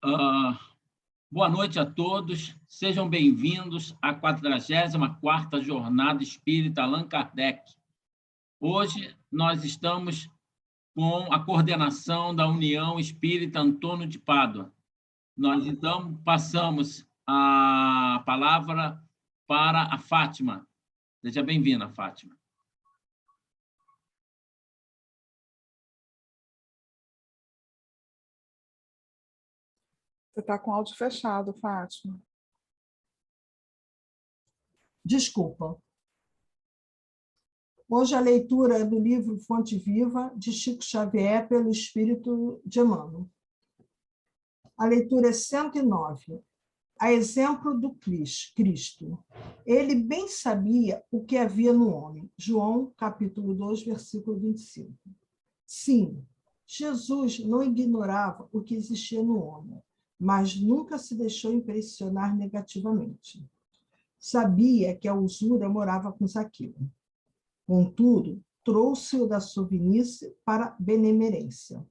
Ah, boa noite a todos. Sejam bem-vindos à 44ª Jornada Espírita Allan Kardec. Hoje nós estamos com a coordenação da União Espírita Antônio de Pádua. Nós, então, passamos a palavra para a Fátima. Seja bem-vinda, Fátima. Você está com o áudio fechado, Fátima. Desculpa. Hoje a leitura é do livro Fonte Viva, de Chico Xavier, pelo Espírito de Emmanuel. A leitura é 109. A exemplo do Cristo. Ele bem sabia o que havia no homem. João, capítulo 2, versículo 25. Sim, Jesus não ignorava o que existia no homem, mas nunca se deixou impressionar negativamente. Sabia que a usura morava com Zaqueu. Contudo, trouxe-o da sovinice para a benemerência.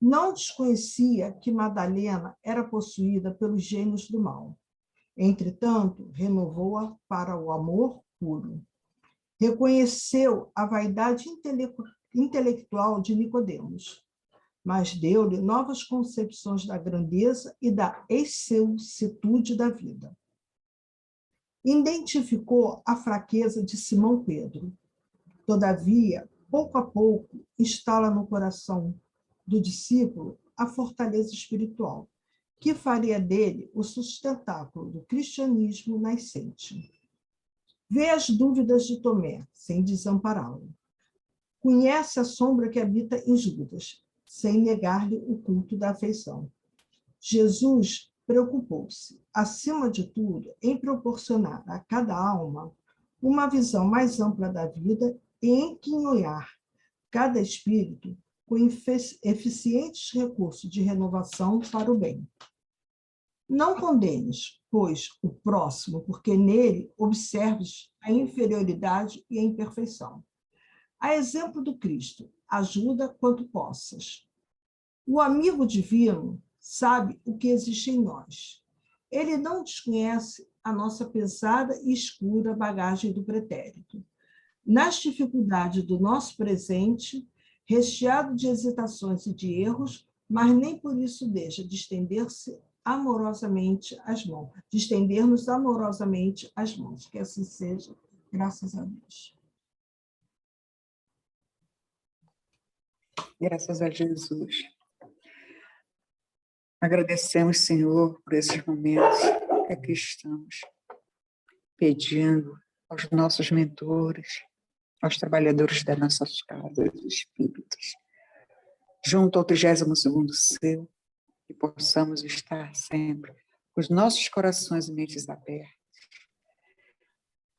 Não desconhecia que Madalena era possuída pelos gênios do mal. Entretanto, renovou-a para o amor puro. Reconheceu a vaidade intelectual de Nicodemos, mas deu-lhe novas concepções da grandeza e da excelsitude da vida. Identificou a fraqueza de Simão Pedro. Todavia, pouco a pouco, instala no coração do discípulo a fortaleza espiritual, que faria dele o sustentáculo do cristianismo nascente. Vê as dúvidas de Tomé, sem desampará-lo. Conhece a sombra que habita em Judas, sem negar-lhe o culto da afeição. Jesus preocupou-se, acima de tudo, em proporcionar a cada alma uma visão mais ampla da vida e enquinhoar cada espírito com eficientes recursos de renovação para o bem. Não condenes, pois, o próximo, porque nele observes a inferioridade e a imperfeição. A exemplo do Cristo, ajuda quanto possas. O amigo divino sabe o que existe em nós. Ele não desconhece a nossa pesada e escura bagagem do pretérito. Nas dificuldades do nosso presente, recheado de hesitações e de erros, mas nem por isso deixa de estender-se amorosamente as mãos, de estender-nos amorosamente as mãos. Que assim seja, graças a Deus. Graças a Jesus. Agradecemos, Senhor, por esses momentos que aqui estamos, pedindo aos nossos mentores, aos trabalhadores das nossas casas espíritas, junto ao 32º Seu, que possamos estar sempre com os nossos corações e mentes abertos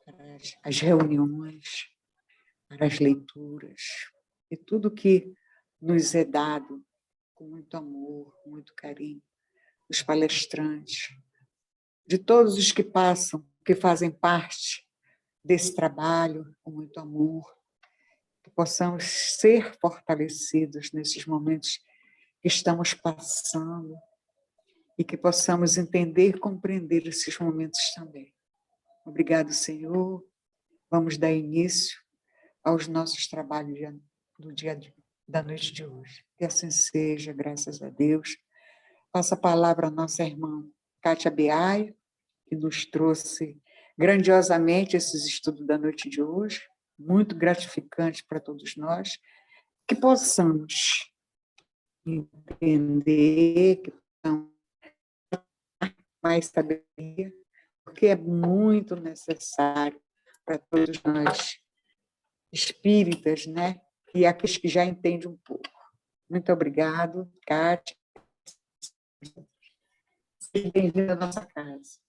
para as reuniões, para as leituras, e tudo que nos é dado com muito amor, com muito carinho, dos palestrantes, de todos os que passam, que fazem parte desse trabalho, com muito amor, que possamos ser fortalecidos nesses momentos que estamos passando e que possamos entender e compreender esses momentos também. Obrigado, Senhor. Vamos dar início aos nossos trabalhos da noite de hoje. Que assim seja, graças a Deus. Passa a palavra à nossa irmã Kátia Beaio, que nos trouxe grandiosamente esses estudos da noite de hoje, muito gratificante para todos nós, que possamos entender, que possamos mais sabedoria, porque é muito necessário para todos nós espíritas, né? E aqueles que já entendem um pouco. Muito obrigado, Kátia. Seja bem-vinda à nossa casa.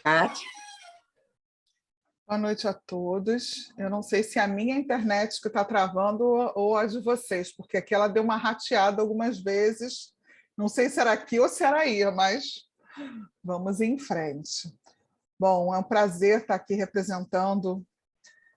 Kátia. Boa noite a todos. Eu não sei se é a minha internet que está travando ou a de vocês, porque aqui ela deu uma rateada algumas vezes. Não sei se era aqui ou se era aí, mas vamos em frente. Bom, é um prazer estar aqui representando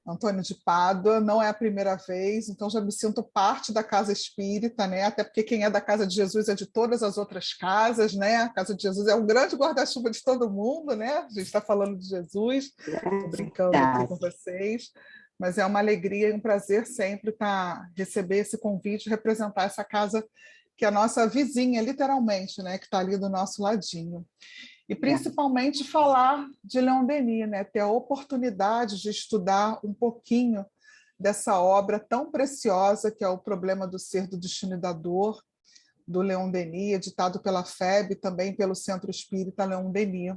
Antônio de Pádua, não é a primeira vez, então já me sinto parte da casa espírita, né? Até porque quem é da casa de Jesus é de todas as outras casas, né? A casa de Jesus é um grande guarda-chuva de todo mundo, né? A gente está falando de Jesus, estou brincando aqui com vocês, mas é uma alegria e um prazer sempre receber esse convite, representar essa casa que é a nossa vizinha, literalmente, né? Que está ali do nosso ladinho. E principalmente falar de Leon Denis, né? Ter a oportunidade de estudar um pouquinho dessa obra tão preciosa que é O Problema do Ser, do Destino e da Dor, do Leon Denis, editado pela FEB, também pelo Centro Espírita Leon Denis,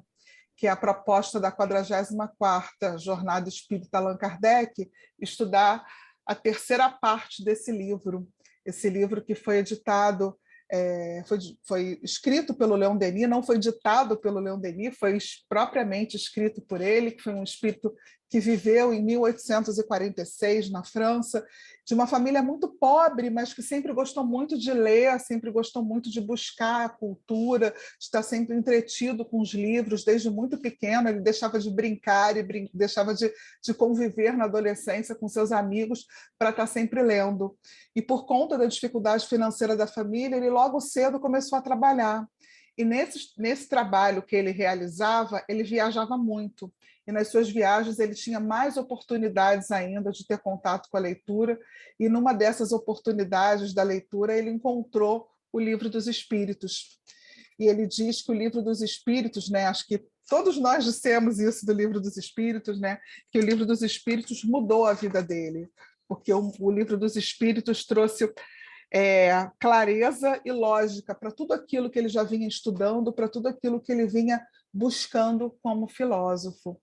que é a proposta da 44ª Jornada Espírita Allan Kardec, estudar a terceira parte desse livro. Esse livro que foi editado, foi escrito pelo Leon Denis, não foi ditado pelo Leon Denis, foi propriamente escrito por ele, que foi um espírito que viveu em 1846 na França, de uma família muito pobre, mas que sempre gostou muito de ler, sempre gostou muito de buscar a cultura, de estar sempre entretido com os livros, desde muito pequeno. Ele deixava de brincar e deixava de conviver na adolescência com seus amigos para estar sempre lendo. E por conta da dificuldade financeira da família, ele logo cedo começou a trabalhar. E nesse trabalho que ele realizava, ele viajava muito. E nas suas viagens ele tinha mais oportunidades ainda de ter contato com a leitura, e numa dessas oportunidades da leitura ele encontrou o Livro dos Espíritos. E ele diz que o Livro dos Espíritos, né, acho que todos nós dissemos isso do Livro dos Espíritos, né, que o Livro dos Espíritos mudou a vida dele, porque o Livro dos Espíritos trouxe clareza e lógica para tudo aquilo que ele já vinha estudando, para tudo aquilo que ele vinha buscando como filósofo.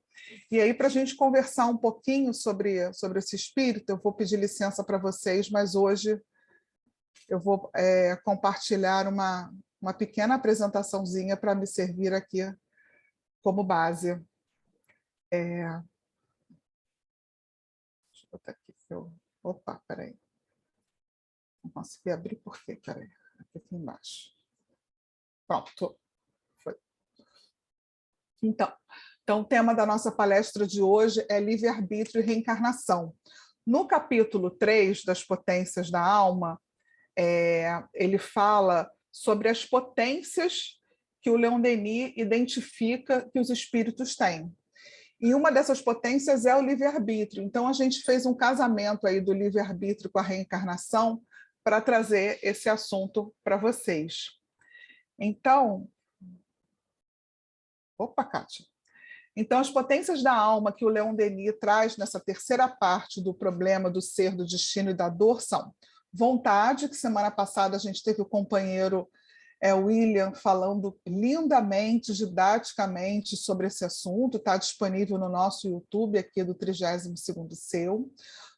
E aí, para a gente conversar um pouquinho sobre esse espírito, eu vou pedir licença para vocês, mas hoje eu vou compartilhar uma pequena apresentaçãozinha para me servir aqui como base. Deixa eu botar aqui. Opa, peraí. Não consegui abrir por quê? Peraí, aqui embaixo. Pronto. Foi. Então, o tema da nossa palestra de hoje é livre-arbítrio e reencarnação. No capítulo 3 das Potências da Alma, ele fala sobre as potências que o Leon Denis identifica que os espíritos têm. E uma dessas potências é o livre-arbítrio. Então, a gente fez um casamento aí do livre-arbítrio com a reencarnação para trazer esse assunto para vocês. Então, opa, Kátia. Então, as potências da alma que o Leon Denis traz nessa terceira parte do problema do ser, do destino e da dor são vontade, que semana passada a gente teve o companheiro William falando lindamente, didaticamente sobre esse assunto, está disponível no nosso YouTube, aqui do 32º Seu.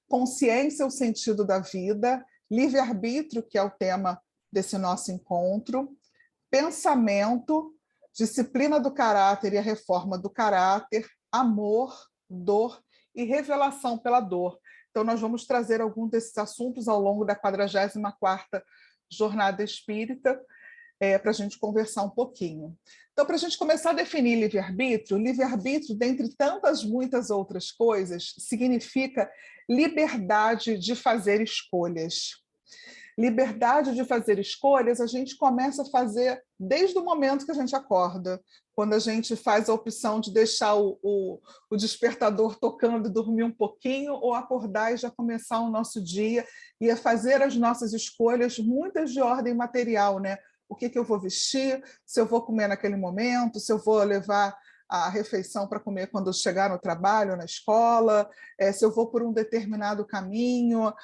Consciência, o sentido da vida. Livre-arbítrio, que é o tema desse nosso encontro. Pensamento, disciplina do caráter e a reforma do caráter, amor, dor e revelação pela dor. Então, nós vamos trazer alguns desses assuntos ao longo da 44ª Jornada Espírita, para a gente conversar um pouquinho. Então, para a gente começar a definir livre-arbítrio, dentre tantas, muitas outras coisas, significa liberdade de fazer escolhas. Liberdade de fazer escolhas a gente começa a fazer desde o momento que a gente acorda, quando a gente faz a opção de deixar o despertador tocando e dormir um pouquinho, ou acordar e já começar o nosso dia e a fazer as nossas escolhas, muitas de ordem material, né? O que eu vou vestir, se eu vou comer naquele momento, se eu vou levar a refeição para comer quando eu chegar no trabalho, na escola, se eu vou por um determinado caminho,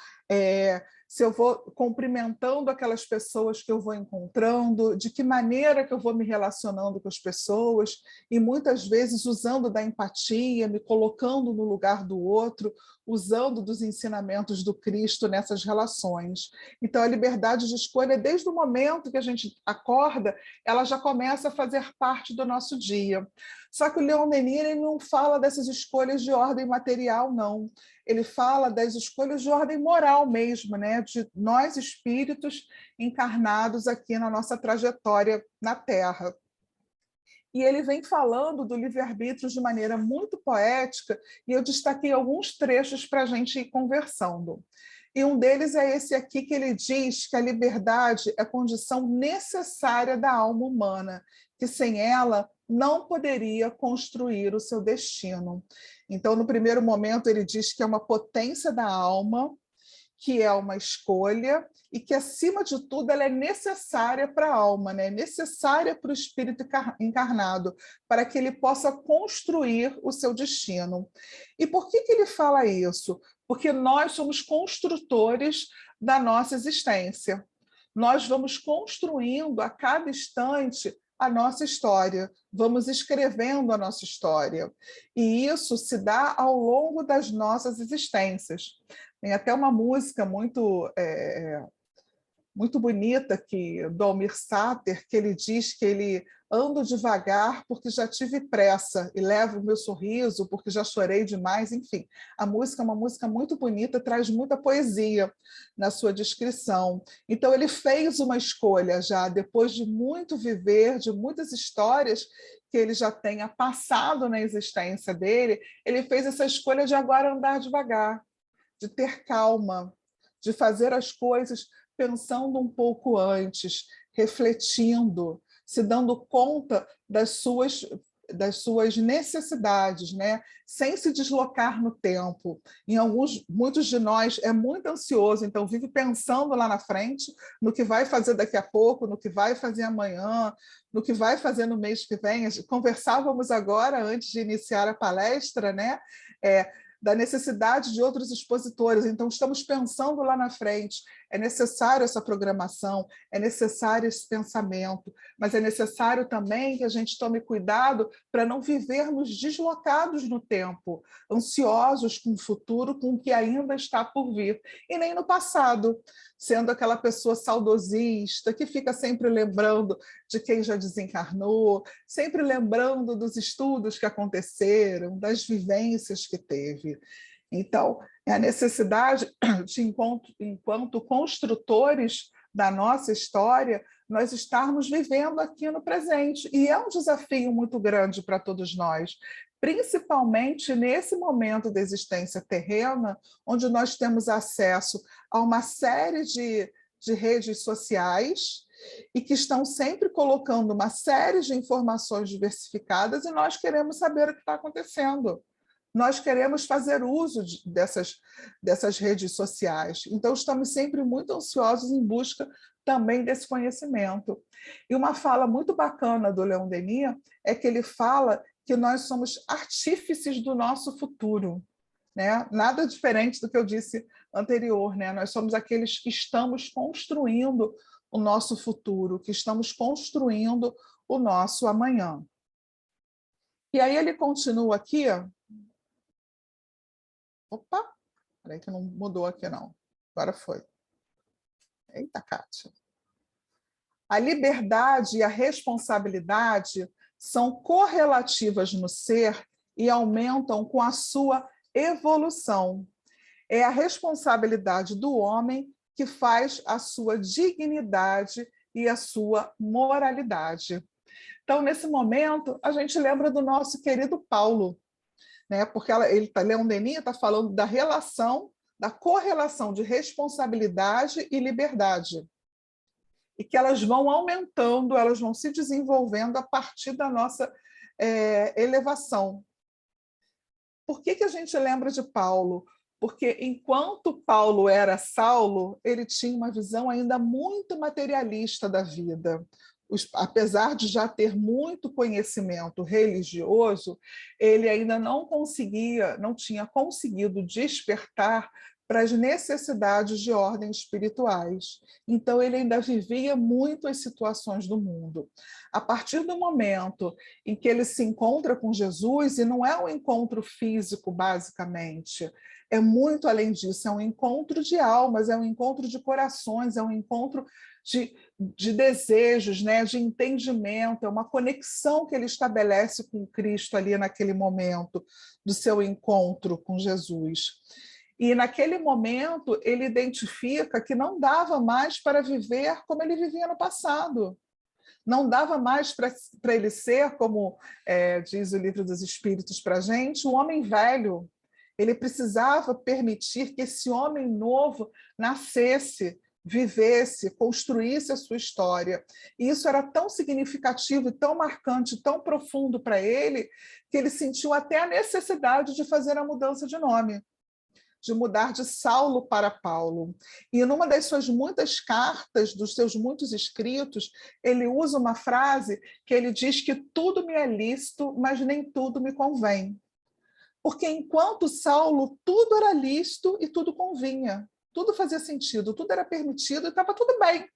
se eu vou cumprimentando aquelas pessoas que eu vou encontrando, de que maneira que eu vou me relacionando com as pessoas, e muitas vezes usando da empatia, me colocando no lugar do outro, usando dos ensinamentos do Cristo nessas relações. Então, a liberdade de escolha, desde o momento que a gente acorda, ela já começa a fazer parte do nosso dia. Só que o Leon Denis ele não fala dessas escolhas de ordem material, não. Ele fala das escolhas de ordem moral mesmo, né? De nós espíritos encarnados aqui na nossa trajetória na Terra. e ele vem falando do livre-arbítrio de maneira muito poética, e eu destaquei alguns trechos para a gente ir conversando. E um deles é esse aqui, que ele diz que a liberdade é condição necessária da alma humana, que sem ela não poderia construir o seu destino. Então, no primeiro momento, ele diz que é uma potência da alma, que é uma escolha, e que, acima de tudo, ela é necessária para a alma, né? Necessária para o espírito encarnado, para que ele possa construir o seu destino. E por que ele fala isso? Porque nós somos construtores da nossa existência. Nós vamos construindo a cada instante a nossa história, vamos escrevendo a nossa história. E isso se dá ao longo das nossas existências. Tem até uma música muito bonita do Almir Sater, que ele diz que ele ando devagar porque já tive pressa e levo o meu sorriso porque já chorei demais, enfim. A música é uma música muito bonita, traz muita poesia na sua descrição. Então ele fez uma escolha já, depois de muito viver, de muitas histórias que ele já tenha passado na existência dele, ele fez essa escolha de agora andar devagar, de ter calma, de fazer as coisas pensando um pouco antes, refletindo, se dando conta das suas necessidades, né? Sem se deslocar no tempo. Muitos de nós é muito ansioso, então vive pensando lá na frente, no que vai fazer daqui a pouco, no que vai fazer amanhã, no que vai fazer no mês que vem. Conversávamos agora, antes de iniciar a palestra, né? Da necessidade de outros expositores. Então, estamos pensando lá na frente. É necessário essa programação, é necessário esse pensamento, mas é necessário também que a gente tome cuidado para não vivermos deslocados no tempo, ansiosos com o futuro, com o que ainda está por vir, e nem no passado, sendo aquela pessoa saudosista, que fica sempre lembrando de quem já desencarnou, sempre lembrando dos estudos que aconteceram, das vivências que teve. Então, é a necessidade de, enquanto construtores da nossa história, nós estarmos vivendo aqui no presente. E é um desafio muito grande para todos nós, principalmente nesse momento da existência terrena, onde nós temos acesso a uma série de redes sociais e que estão sempre colocando uma série de informações diversificadas, e nós queremos saber o que está acontecendo. Nós queremos fazer uso dessas redes sociais. Então, estamos sempre muito ansiosos em busca também desse conhecimento. E uma fala muito bacana do Leon Denis é que ele fala que nós somos artífices do nosso futuro, né? Nada diferente do que eu disse anterior, né? Nós somos aqueles que estamos construindo o nosso futuro, que estamos construindo o nosso amanhã. E aí ele continua aqui. Opa, peraí que não mudou aqui, não. Agora foi. Eita, Kátia. A liberdade e a responsabilidade são correlativas no ser e aumentam com a sua evolução. É a responsabilidade do homem que faz a sua dignidade e a sua moralidade. Então, nesse momento, a gente lembra do nosso querido Paulo, né? Porque Leon Denis está falando da relação, da correlação de responsabilidade e liberdade, e que elas vão aumentando, elas vão se desenvolvendo a partir da nossa elevação. Por que a gente lembra de Paulo? Porque enquanto Paulo era Saulo, ele tinha uma visão ainda muito materialista da vida. Apesar de já ter muito conhecimento religioso, ele ainda não tinha conseguido despertar para as necessidades de ordem espirituais. Então, ele ainda vivia muito as situações do mundo. A partir do momento em que ele se encontra com Jesus, e não é um encontro físico, basicamente, é muito além disso, é um encontro de almas, é um encontro de corações, é um encontro de desejos, né, de entendimento, é uma conexão que ele estabelece com Cristo ali naquele momento do seu encontro com Jesus. E naquele momento ele identifica que não dava mais para viver como ele vivia no passado. Não dava mais para ele ser, como diz o Livro dos Espíritos para a gente, um homem velho. Ele precisava permitir que esse homem novo nascesse, vivesse, construísse a sua história. E isso era tão significativo, tão marcante, tão profundo para ele, que ele sentiu até a necessidade de fazer a mudança de nome, de mudar de Saulo para Paulo. E numa das suas muitas cartas, dos seus muitos escritos, ele usa uma frase que ele diz que tudo me é lícito, mas nem tudo me convém. Porque enquanto Saulo, tudo era lícito e tudo convinha, tudo fazia sentido, tudo era permitido e estava tudo bem.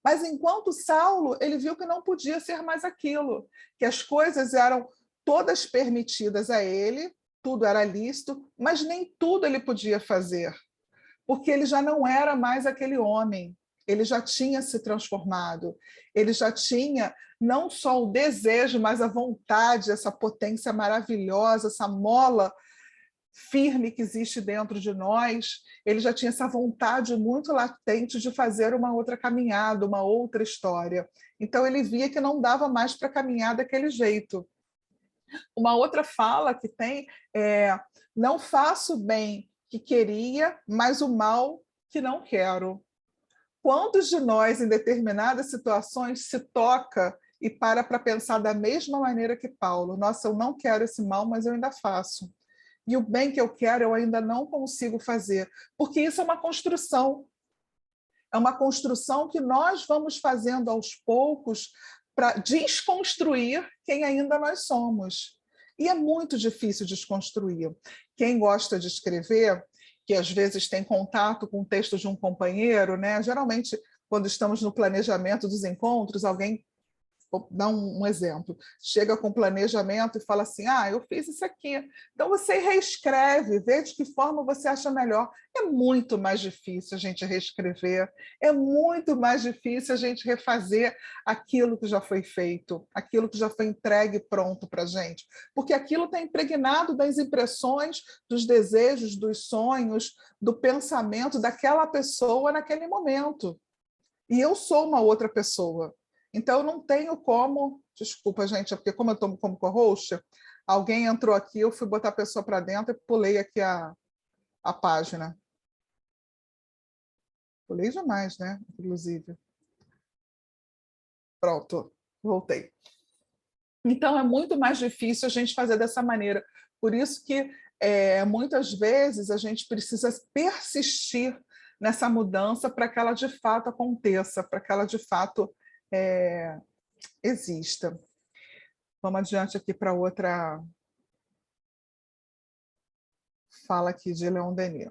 Mas enquanto Saulo, ele viu que não podia ser mais aquilo, que as coisas eram todas permitidas a ele, tudo era lícito, mas nem tudo ele podia fazer, porque ele já não era mais aquele homem, ele já tinha se transformado, ele já tinha não só o desejo, mas a vontade, essa potência maravilhosa, essa mola firme que existe dentro de nós, ele já tinha essa vontade muito latente de fazer uma outra caminhada, uma outra história. Então ele via que não dava mais para caminhar daquele jeito. Uma outra fala que tem é: não faço o bem que queria, mas o mal que não quero. Quantos de nós, em determinadas situações, se toca e para pensar da mesma maneira que Paulo? Nossa, eu não quero esse mal, mas eu ainda faço. E o bem que eu quero, eu ainda não consigo fazer. Porque isso é uma construção. É uma construção que nós vamos fazendo aos poucos para desconstruir quem ainda nós somos. E é muito difícil desconstruir. Quem gosta de escrever, que às vezes tem contato com o texto de um companheiro, né? Geralmente, quando estamos no planejamento dos encontros, alguém, vou dar um exemplo, chega com planejamento e fala assim: eu fiz isso aqui. Então você reescreve, vê de que forma você acha melhor. É muito mais difícil a gente reescrever, é muito mais difícil a gente refazer aquilo que já foi feito, aquilo que já foi entregue pronto para a gente, porque aquilo está impregnado das impressões, dos desejos, dos sonhos, do pensamento daquela pessoa naquele momento. E eu sou uma outra pessoa. Então, eu não tenho como... Desculpa, gente, é porque como eu estou como co-host, alguém entrou aqui, eu fui botar a pessoa para dentro e pulei aqui a página. Pulei demais, né? Inclusive. Pronto, voltei. Então, é muito mais difícil a gente fazer dessa maneira. Por isso que, muitas vezes, a gente precisa persistir nessa mudança para que ela, de fato, aconteça, para que ela, de fato, exista. Vamos adiante aqui para outra fala aqui de Leon Denis.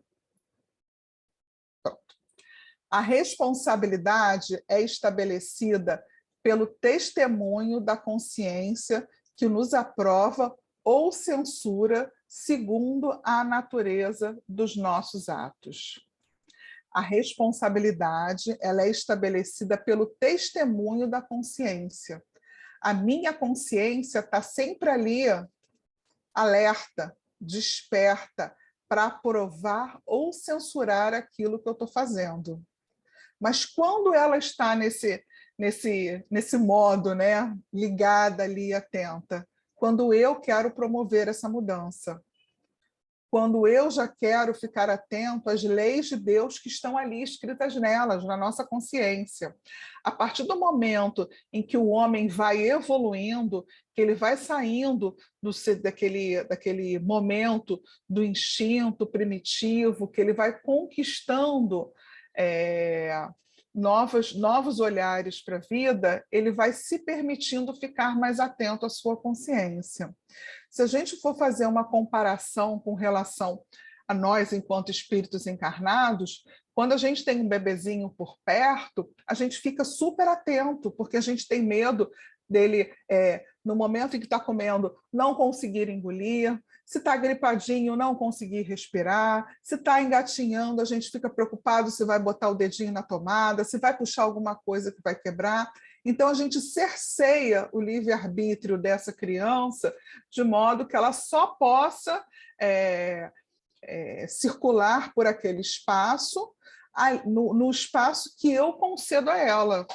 Pronto. A responsabilidade é estabelecida pelo testemunho da consciência que nos aprova ou censura segundo a natureza dos nossos atos. A responsabilidade ela é estabelecida pelo testemunho da consciência. A minha consciência está sempre ali, alerta, desperta, para aprovar ou censurar aquilo que eu estou fazendo. Mas quando ela está nesse modo, né, ligada ali, atenta, quando eu quero promover essa mudança, quando eu já quero ficar atento às leis de Deus que estão ali escritas nelas, na nossa consciência. A partir do momento em que o homem vai evoluindo, que ele vai saindo daquele momento do instinto primitivo, que ele vai conquistando novos olhares para a vida, ele vai se permitindo ficar mais atento à sua consciência. Se a gente for fazer uma comparação com relação a nós, enquanto espíritos encarnados, quando a gente tem um bebezinho por perto, a gente fica super atento, porque a gente tem medo dele, no momento em que está comendo, não conseguir engolir, se está gripadinho, não conseguir respirar, se está engatinhando, a gente fica preocupado se vai botar o dedinho na tomada, se vai puxar alguma coisa que vai quebrar. Então, a gente cerceia o livre-arbítrio dessa criança de modo que ela só possa circular por aquele espaço, no espaço que eu concedo a ela.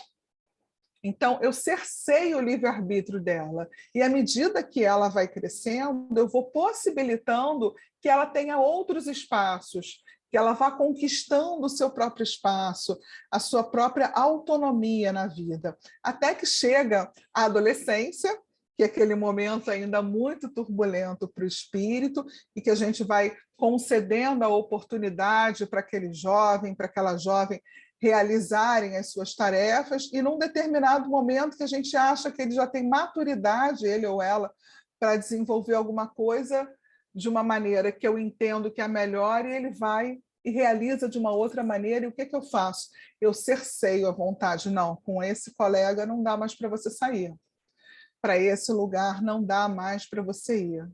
Então, eu cerceio o livre-arbítrio dela. E à medida que ela vai crescendo, eu vou possibilitando que ela tenha outros espaços, que ela vá conquistando o seu próprio espaço, a sua própria autonomia na vida, até que chega a adolescência, que é aquele momento ainda muito turbulento para o espírito, e que a gente vai concedendo a oportunidade para aquele jovem, para aquela jovem, realizarem as suas tarefas, e num determinado momento que a gente acha que ele já tem maturidade, ele ou ela, para desenvolver alguma coisa de uma maneira que eu entendo que é a melhor, e ele vai e realiza de uma outra maneira, e o que eu faço? Eu cerceio a vontade. Não, com esse colega não dá mais para você sair. Para esse lugar não dá mais para você ir.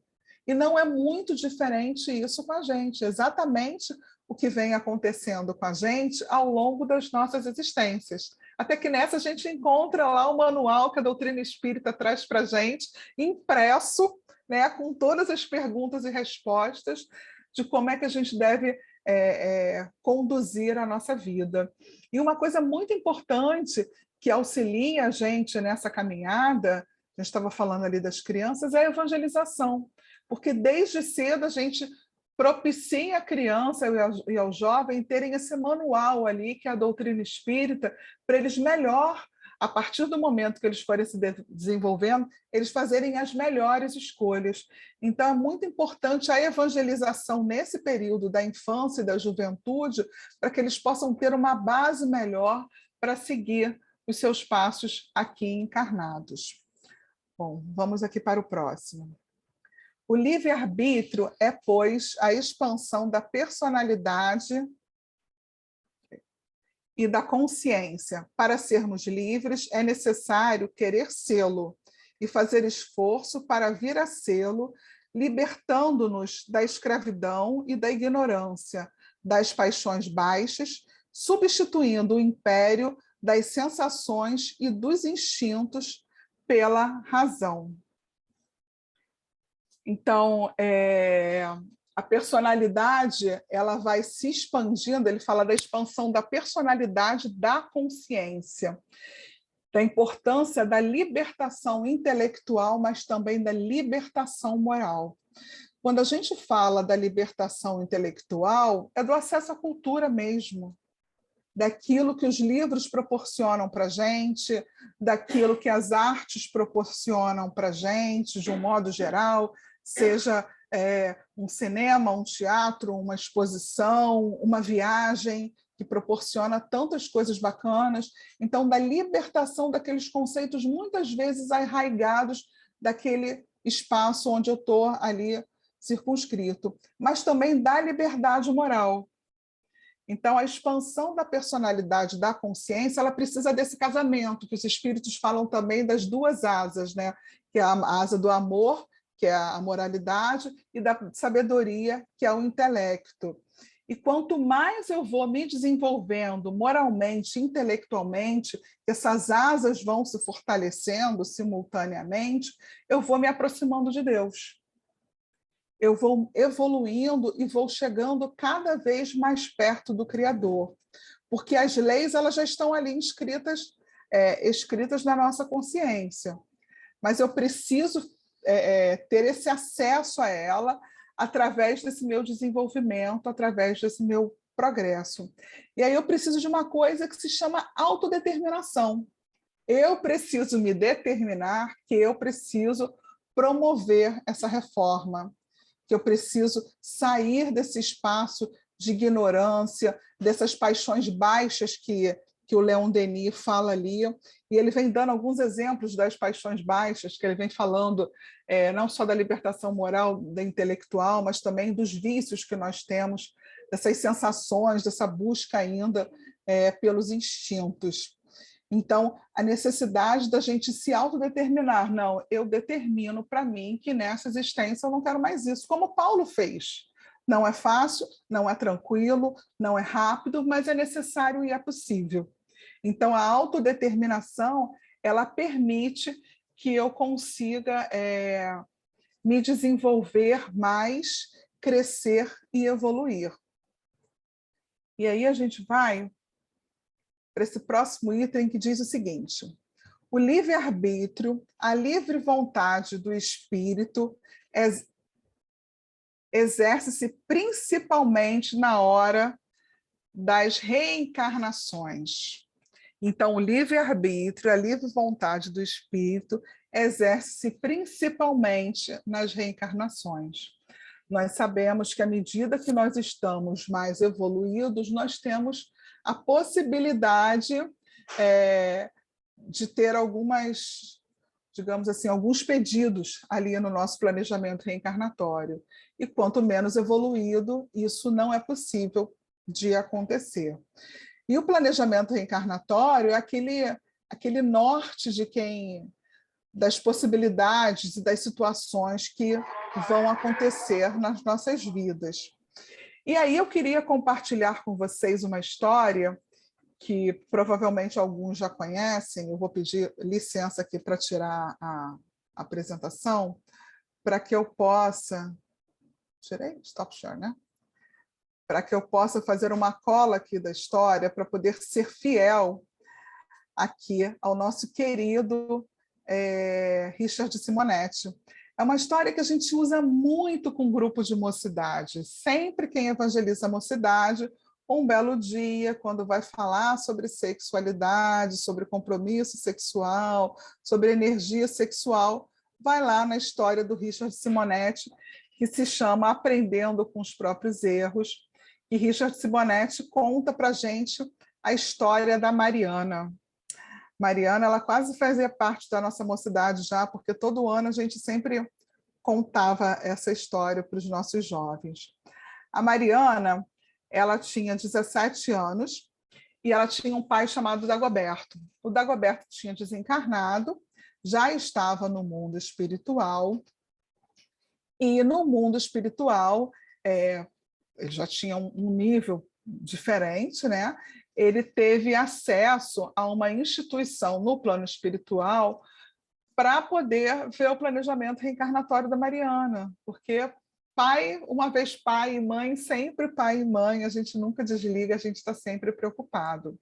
E não é muito diferente isso com a gente, exatamente o que vem acontecendo com a gente ao longo das nossas existências. Até que nessa a gente encontra lá o manual que a doutrina espírita traz para a gente, impresso, né, com todas as perguntas e respostas de como é que a gente deve conduzir a nossa vida. E uma coisa muito importante que auxilia a gente nessa caminhada, a gente estava falando ali das crianças, é a evangelização. Porque desde cedo a gente propicia a criança e ao jovem terem esse manual ali, que é a doutrina espírita, para eles melhor, a partir do momento que eles forem se desenvolvendo, eles fazerem as melhores escolhas. Então, é muito importante a evangelização nesse período da infância e da juventude, para que eles possam ter uma base melhor para seguir os seus passos aqui encarnados. Bom, vamos aqui para o próximo. O livre-arbítrio é, pois, a expansão da personalidade e da consciência. Para sermos livres, é necessário querer sê-lo e fazer esforço para vir a sê-lo, libertando-nos da escravidão e da ignorância, das paixões baixas, substituindo o império das sensações e dos instintos pela razão. Então, a personalidade ela vai se expandindo, ele fala da expansão da personalidade da consciência, da importância da libertação intelectual, mas também da libertação moral. Quando a gente fala da libertação intelectual, é do acesso à cultura mesmo, daquilo que os livros proporcionam para a gente, daquilo que as artes proporcionam para a gente, de um modo geral, seja um cinema, um teatro, uma exposição, uma viagem, que proporciona tantas coisas bacanas. Então, da libertação daqueles conceitos muitas vezes arraigados daquele espaço onde eu estou ali circunscrito, mas também da liberdade moral. Então, a expansão da personalidade, da consciência, ela precisa desse casamento, que os espíritos falam também das duas asas, né? Que é a asa do amor, que é a moralidade, e da sabedoria, que é o intelecto. E quanto mais eu vou me desenvolvendo moralmente, intelectualmente, essas asas vão se fortalecendo simultaneamente, eu vou me aproximando de Deus. Eu vou evoluindo e vou chegando cada vez mais perto do Criador, porque as leis elas já estão ali escritas na nossa consciência, mas eu preciso ter esse acesso a ela através desse meu desenvolvimento, através desse meu progresso. E aí eu preciso de uma coisa que se chama autodeterminação. Eu preciso me determinar que eu preciso promover essa reforma, que eu preciso sair desse espaço de ignorância, dessas paixões baixas que o Leon Denis fala ali, e ele vem dando alguns exemplos das paixões baixas, que ele vem falando não só da libertação moral, da intelectual, mas também dos vícios que nós temos, dessas sensações, dessa busca ainda pelos instintos. Então, a necessidade da gente se autodeterminar. Não, eu determino para mim que nessa existência eu não quero mais isso, como Paulo fez. Não é fácil, não é tranquilo, não é rápido, mas é necessário e é possível. Então, a autodeterminação, ela permite que eu consiga me desenvolver mais, crescer e evoluir. E aí a gente vai para esse próximo item que diz o seguinte: o livre-arbítrio, a livre vontade do espírito exerce-se principalmente na hora das reencarnações. Então, o livre-arbítrio, a livre vontade do espírito, exerce-se principalmente nas reencarnações. Nós sabemos que, à medida que nós estamos mais evoluídos, nós temos a possibilidade de ter algumas, digamos assim, alguns pedidos ali no nosso planejamento reencarnatório. E quanto menos evoluído, isso não é possível de acontecer. E o planejamento reencarnatório é aquele norte das possibilidades e das situações que vão acontecer nas nossas vidas. E aí eu queria compartilhar com vocês uma história que provavelmente alguns já conhecem. Eu vou pedir licença aqui para tirar a apresentação, para que eu possa... Tirei? Stop share, né? Para que eu possa fazer uma cola aqui da história, para poder ser fiel aqui ao nosso querido Richard Simonetti. É uma história que a gente usa muito com grupos de mocidade. Sempre quem evangeliza a mocidade, um belo dia, quando vai falar sobre sexualidade, sobre compromisso sexual, sobre energia sexual, vai lá na história do Richard Simonetti, que se chama Aprendendo com os Próprios Erros. E Richard Simonetti conta para a gente a história da Mariana. Mariana, ela quase fazia parte da nossa mocidade já, porque todo ano a gente sempre contava essa história para os nossos jovens. A Mariana, ela tinha 17 anos e ela tinha um pai chamado Dagoberto. O Dagoberto tinha desencarnado, já estava no mundo espiritual, e no mundo espiritual ele já tinha um nível diferente, né? Ele teve acesso a uma instituição no plano espiritual para poder ver o planejamento reencarnatório da Mariana, porque pai, uma vez pai e mãe, sempre pai e mãe, a gente nunca desliga, a gente está sempre preocupado.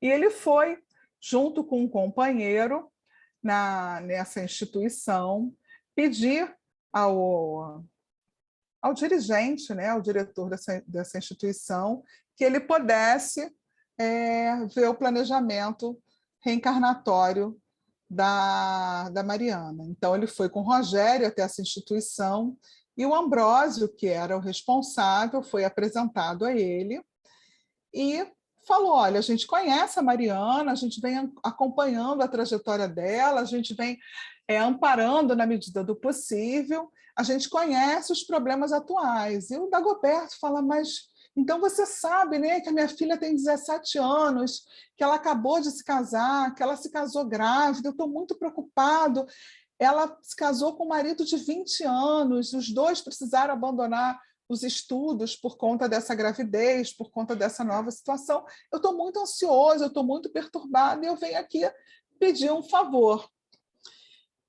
E ele foi, junto com um companheiro, nessa instituição, pedir ao dirigente, né, ao diretor dessa instituição, que ele pudesse ver o planejamento reencarnatório da Mariana. Então, ele foi com o Rogério até essa instituição, e o Ambrósio, que era o responsável, foi apresentado a ele e falou: olha, a gente conhece a Mariana, a gente vem acompanhando a trajetória dela, a gente vem amparando na medida do possível, a gente conhece os problemas atuais. E o Dagoberto fala: mas então você sabe, né, que a minha filha tem 17 anos, que ela acabou de se casar, que ela se casou grávida, eu estou muito preocupado. Ela se casou com um marido de 20 anos, os dois precisaram abandonar os estudos por conta dessa gravidez, por conta dessa nova situação. Eu estou muito ansiosa, eu estou muito perturbada, e eu venho aqui pedir um favor.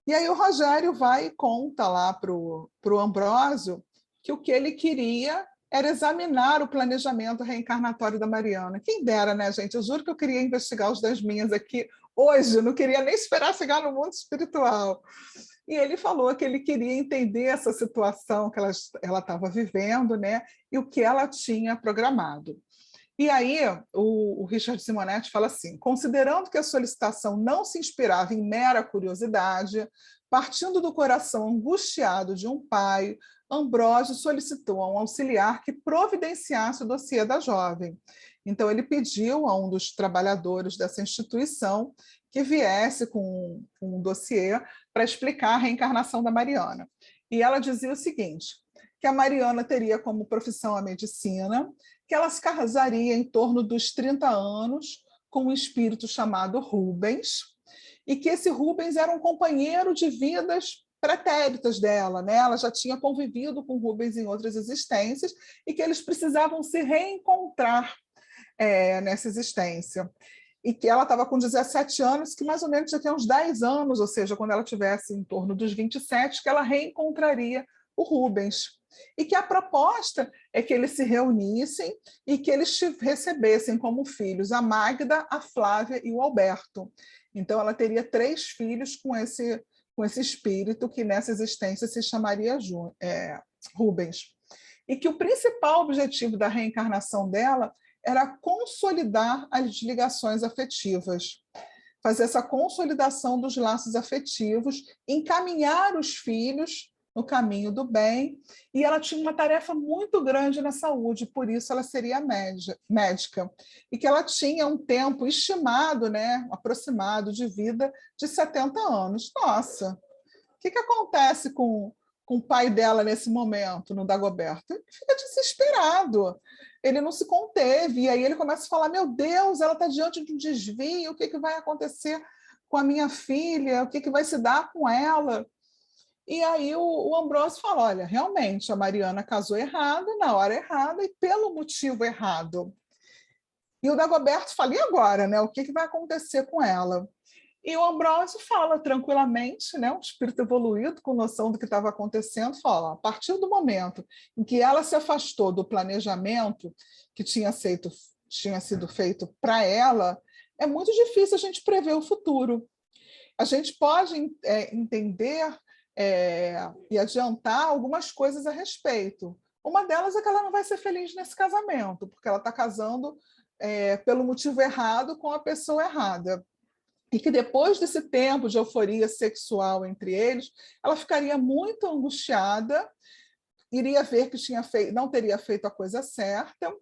E aí o Rogério vai e conta lá para o Ambrósio que o que ele queria era examinar o planejamento reencarnatório da Mariana. Quem dera, né, gente? Eu juro que eu queria investigar os das minhas aqui hoje, eu não queria nem esperar chegar no mundo espiritual. E ele falou que ele queria entender essa situação que ela estava vivendo, né, e o que ela tinha programado. E aí o Richard Simonetti fala assim: considerando que a solicitação não se inspirava em mera curiosidade, partindo do coração angustiado de um pai, Ambrósio solicitou a um auxiliar que providenciasse o dossiê da jovem. Então, ele pediu a um dos trabalhadores dessa instituição que viesse com um dossiê para explicar a reencarnação da Mariana. E ela dizia o seguinte: que a Mariana teria como profissão a medicina, que ela se casaria em torno dos 30 anos com um espírito chamado Rubens, e que esse Rubens era um companheiro de vidas pretéritas dela, né? Ela já tinha convivido com Rubens em outras existências e que eles precisavam se reencontrar nessa existência. E que ela estava com 17 anos, que mais ou menos já tinha uns 10 anos, ou seja, quando ela tivesse em torno dos 27, que ela reencontraria o Rubens. E que a proposta é que eles se reunissem e que eles recebessem como filhos a Magda, a Flávia e o Alberto. Então, ela teria 3 filhos com esse espírito que nessa existência se chamaria Rubens. E que o principal objetivo da reencarnação dela era consolidar as ligações afetivas, fazer essa consolidação dos laços afetivos, encaminhar os filhos no caminho do bem, e ela tinha uma tarefa muito grande na saúde, por isso ela seria médica, e que ela tinha um tempo estimado, né, aproximado de vida de 70 anos. Nossa, o que acontece com o pai dela nesse momento, no Dagoberto? Ele fica desesperado, ele não se conteve, e aí ele começa a falar, meu Deus, ela está diante de um desvio, o que vai acontecer com a minha filha, o que vai se dar com ela? E aí o Ambrósio fala, olha, realmente, a Mariana casou errado, na hora errada e pelo motivo errado. E o Dagoberto fala, e agora, né? O que vai acontecer com ela? E o Ambrósio fala tranquilamente, né? Um espírito evoluído, com noção do que estava acontecendo, fala, a partir do momento em que ela se afastou do planejamento que tinha sido feito para ela, é muito difícil a gente prever o futuro. A gente pode entender e adiantar algumas coisas a respeito. Uma delas é que ela não vai ser feliz nesse casamento, porque ela está casando pelo motivo errado com a pessoa errada. E que depois desse tempo de euforia sexual entre eles, ela ficaria muito angustiada, iria ver que não teria feito a coisa certa,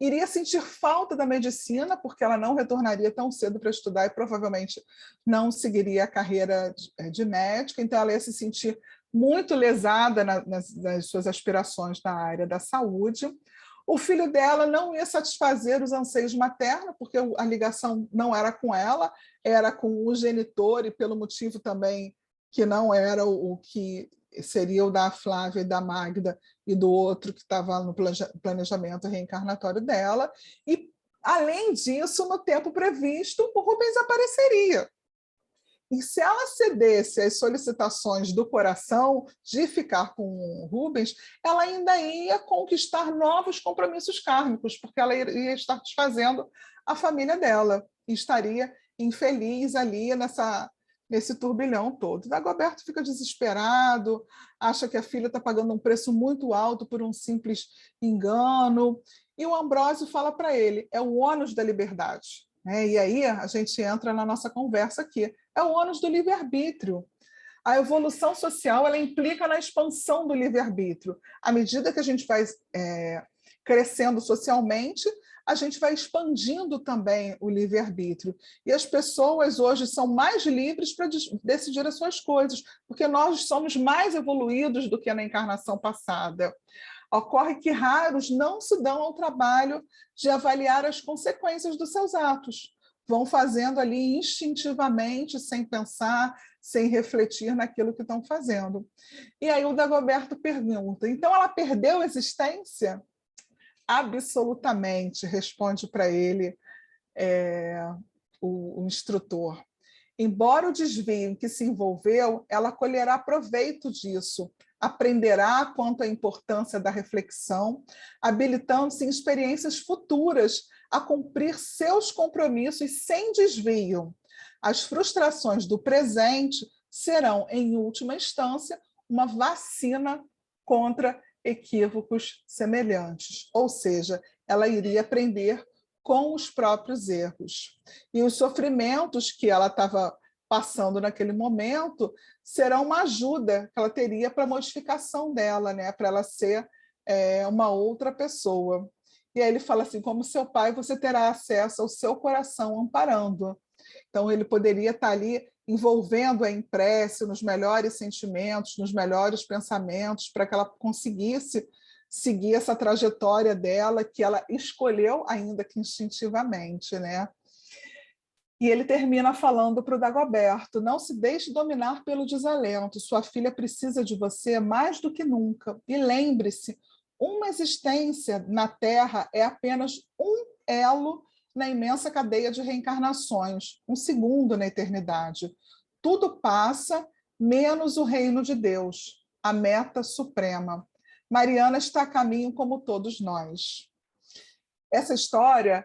iria sentir falta da medicina, porque ela não retornaria tão cedo para estudar e provavelmente não seguiria a carreira de médica, então ela ia se sentir muito lesada nas suas aspirações na área da saúde. O filho dela não ia satisfazer os anseios maternos, porque a ligação não era com ela, era com o genitor, e pelo motivo também que não era o que seria o da Flávia e da Magda, e do outro que estava no planejamento reencarnatório dela. E, além disso, no tempo previsto, o Rubens apareceria. E se ela cedesse às solicitações do coração de ficar com o Rubens, ela ainda ia conquistar novos compromissos kármicos, porque ela iria estar desfazendo a família dela, e estaria infeliz ali nesse turbilhão todo. Dagoberto fica desesperado, acha que a filha está pagando um preço muito alto por um simples engano, e o Ambrósio fala para ele, é o ônus da liberdade. E aí a gente entra na nossa conversa aqui, é o ônus do livre-arbítrio. A evolução social ela implica na expansão do livre-arbítrio. À medida que a gente vai crescendo socialmente, a gente vai expandindo também o livre-arbítrio. E as pessoas hoje são mais livres para decidir as suas coisas, porque nós somos mais evoluídos do que na encarnação passada. Ocorre que raros não se dão ao trabalho de avaliar as consequências dos seus atos. Vão fazendo ali instintivamente, sem pensar, sem refletir naquilo que estão fazendo. E aí o Dagoberto pergunta, então ela perdeu a existência? Absolutamente, responde para ele o instrutor. Embora o desvio em que se envolveu, ela colherá proveito disso, aprenderá quanto à importância da reflexão, habilitando-se em experiências futuras a cumprir seus compromissos sem desvio. As frustrações do presente serão, em última instância, uma vacina contra equívocos semelhantes, ou seja, ela iria aprender com os próprios erros. E os sofrimentos que ela estava passando naquele momento serão uma ajuda que ela teria para a modificação dela, né? Para ela ser uma outra pessoa. E aí ele fala assim, como seu pai, você terá acesso ao seu coração amparando. Então, ele poderia estar ali envolvendo a prece nos melhores sentimentos, nos melhores pensamentos, para que ela conseguisse seguir essa trajetória dela, que ela escolheu, ainda que instintivamente, né? E ele termina falando para o Dagoberto, não se deixe dominar pelo desalento, sua filha precisa de você mais do que nunca. E lembre-se, uma existência na Terra é apenas um elo na imensa cadeia de reencarnações, um segundo na eternidade. Tudo passa, menos o reino de Deus, a meta suprema. Mariana está a caminho como todos nós. Essa história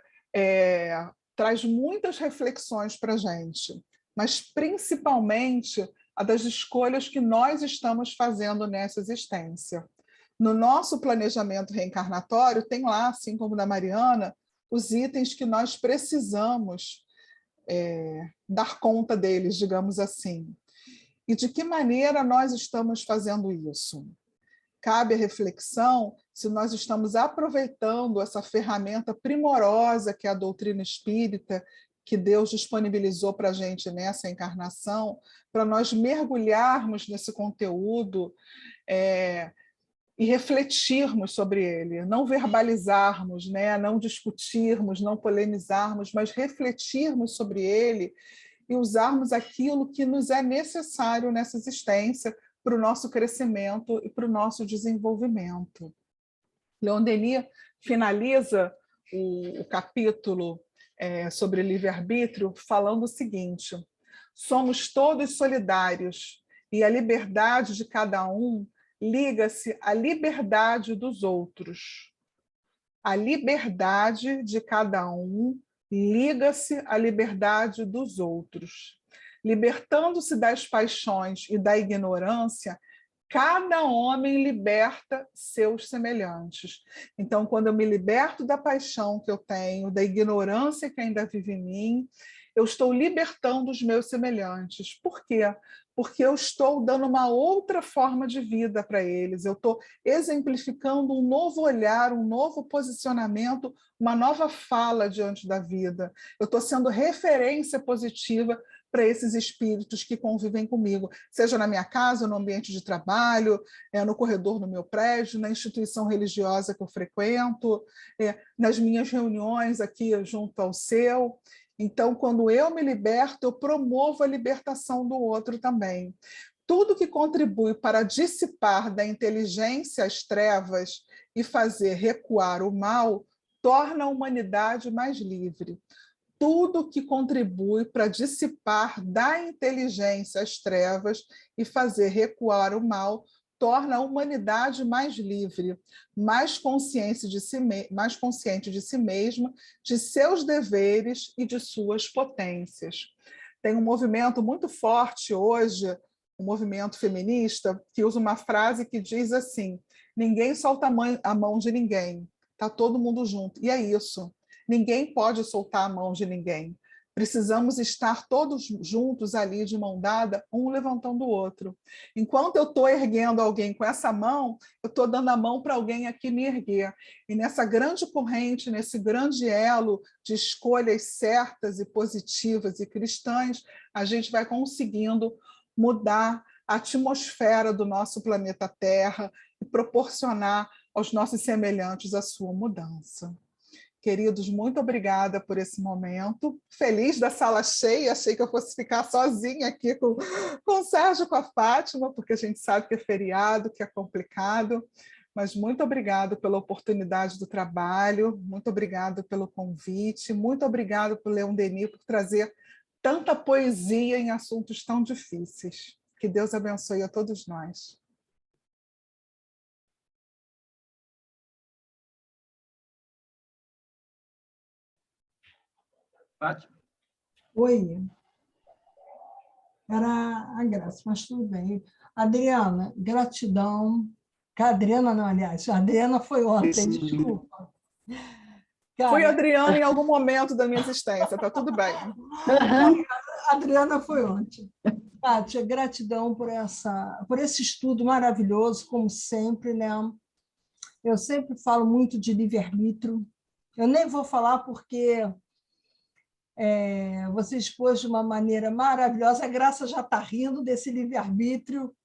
traz muitas reflexões para a gente. mas principalmente a das escolhas que nós estamos fazendo nessa existência. No nosso planejamento reencarnatório, tem lá, assim como da Mariana, os itens que nós precisamos dar conta deles, digamos assim. E de que maneira nós estamos fazendo isso? Cabe a reflexão se nós estamos aproveitando essa ferramenta primorosa que é a doutrina espírita, que Deus disponibilizou para a gente nessa encarnação, para nós mergulharmos nesse conteúdo e refletirmos sobre ele, não verbalizarmos, né? Não discutirmos, não polemizarmos, mas refletirmos sobre ele e usarmos aquilo que nos é necessário nessa existência para o nosso crescimento e para o nosso desenvolvimento. Leon Denis finaliza o capítulo sobre livre-arbítrio falando o seguinte: somos todos solidários e a liberdade de cada um liga-se à liberdade dos outros. A liberdade de cada um liga-se à liberdade dos outros. Libertando-se das paixões e da ignorância, cada homem liberta seus semelhantes. Então, quando eu me liberto da paixão que eu tenho, da ignorância que ainda vive em mim, eu estou libertando os meus semelhantes. Por quê? Porque eu estou dando uma outra forma de vida para eles, eu estou exemplificando um novo olhar, um novo posicionamento, uma nova fala diante da vida. Eu estou sendo referência positiva para esses espíritos que convivem comigo, seja na minha casa, no ambiente de trabalho, no corredor do meu prédio, na instituição religiosa que eu frequento, nas minhas reuniões aqui junto ao seu. Então, quando eu me liberto, eu promovo a libertação do outro também. Tudo que contribui para dissipar da inteligência as trevas e fazer recuar o mal, torna a humanidade mais livre. Tudo que contribui para dissipar da inteligência as trevas e fazer recuar o mal, torna a humanidade mais livre, mais consciente de si mesma, de seus deveres e de suas potências. Tem um movimento muito forte hoje, um movimento feminista, que usa uma frase que diz assim: ninguém solta a mão de ninguém, está todo mundo junto. E é isso. Ninguém pode soltar a mão de ninguém. Precisamos estar todos juntos ali, de mão dada, um levantando o outro. Enquanto eu estou erguendo alguém com essa mão, eu estou dando a mão para alguém aqui me erguer. E nessa grande corrente, nesse grande elo de escolhas certas e positivas e cristãs, a gente vai conseguindo mudar a atmosfera do nosso planeta Terra e proporcionar aos nossos semelhantes a sua mudança. Queridos, muito obrigada por esse momento. Feliz da sala cheia, achei que eu fosse ficar sozinha aqui com o Sérgio, com a Fátima, porque a gente sabe que é feriado, que é complicado, mas muito obrigado pela oportunidade do trabalho, muito obrigado pelo convite, muito obrigado por Leon Denis por trazer tanta poesia em assuntos tão difíceis. Que Deus abençoe a todos nós. Fátima? Oi. Era a Graça, mas tudo bem. Adriana, gratidão. A Adriana não, aliás, a Adriana foi ontem, desculpa. Fui Adriana em algum momento da minha existência, está tudo bem. A Adriana foi ontem. Kátia, gratidão por esse estudo maravilhoso, como sempre, né? Eu sempre falo muito de livre-arbítrio. Eu nem vou falar porque você expôs de uma maneira maravilhosa. A Graça já está rindo desse livre-arbítrio.